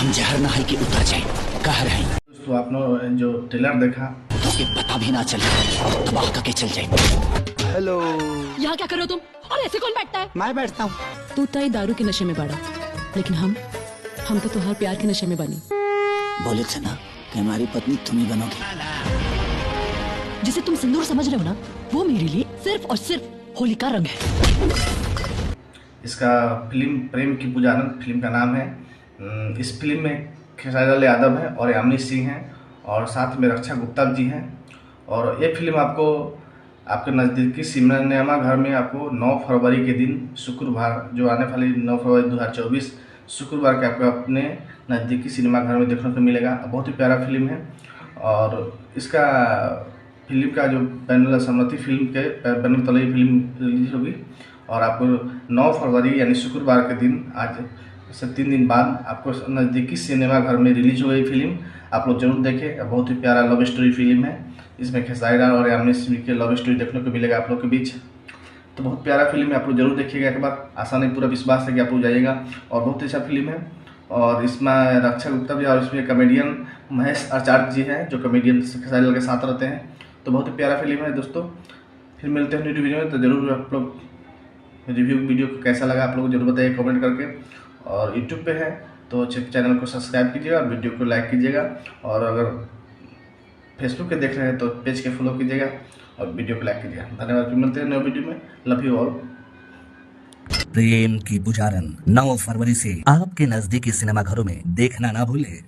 हम जहर नहाई के उतर जाए कह रहे हैं। दोस्तों आपने जो ट्रेलर देखा तो उसके पता भी ना चले तबाह करके चल जाए। हेलो, यहाँ क्या कर रहे हो तुम? और ऐसे कौन बैठता है? मैं बैठता हूँ। तू तय दारू के नशे में पड़ा, लेकिन हम तो तुम्हारे प्यार के नशे में बनी। बोले थे ना कि हमारी पत्नी तुम ही बनोगी। जिसे तुम सिंदूर समझ रहे हो ना, वो मेरे लिए सिर्फ और सिर्फ होली का रंग है। इसका फिल्म प्रेम की पुजारन फिल्म का नाम है। इस फिल्म में खेसारी लाल यादव है और यामिनी सिंह हैं और साथ में रक्षा गुप्ता जी हैं। और ये फिल्म आपको आपके नज़दीकी सिनेमा घर में आपको 9 फरवरी के दिन शुक्रवार, जो आने वाली 9 फरवरी 2024 शुक्रवार के आपको अपने नज़दीकी सिनेमा घर में देखने को मिलेगा। बहुत ही प्यारा फिल्म है। और इसका फिल्म का जो पैनल सम्मति फिल्म के पैनल तले फिल्म रिलीज होगी और आपको 9 फरवरी यानी शुक्रवार के दिन, आज से 3 दिन बाद आपको नज़दीकी सिनेमा घर में रिलीज हो गई फिल्म। आप लोग जरूर देखें। बहुत ही प्यारा लव स्टोरी फिल्म है। इसमें खेसारी लाल और यामिनी सिंह के लव स्टोरी देखने को मिलेगा आप लोग के बीच। तो बहुत प्यारा फिल्म है, आप लोग जरूर देखिएगा एक बार। आशा नहीं पूरा विश्वास है कि आप लोग जाइएगा। और बहुत अच्छा फिल्म है। और इसमें रक्षा गुप्ता भी और इसमें कॉमेडियन महेश आचार्य जी हैं, जो कॉमेडियन खेसारी लाल के साथ रहते हैं। तो बहुत ही प्यारा फिल्म है दोस्तों। फिर मिलते हैं न्यू वीडियो में। तो जरूर आप लोग रिव्यू वीडियो को कैसा लगा आप लोग जरूर बताइए कमेंट करके। और यूट्यूब पे है तो चैनल को सब्सक्राइब कीजिएगा और वीडियो को लाइक कीजिएगा। और अगर फेसबुक पे देख रहे हैं तो पेज के फॉलो कीजिएगा और वीडियो को लाइक कीजिएगा। धन्यवाद। फिर मिलते हैं नए वीडियो में। Love you all. प्रेम की पुजारन 9 फरवरी से आपके नजदीकी सिनेमा घरों में देखना ना भूले।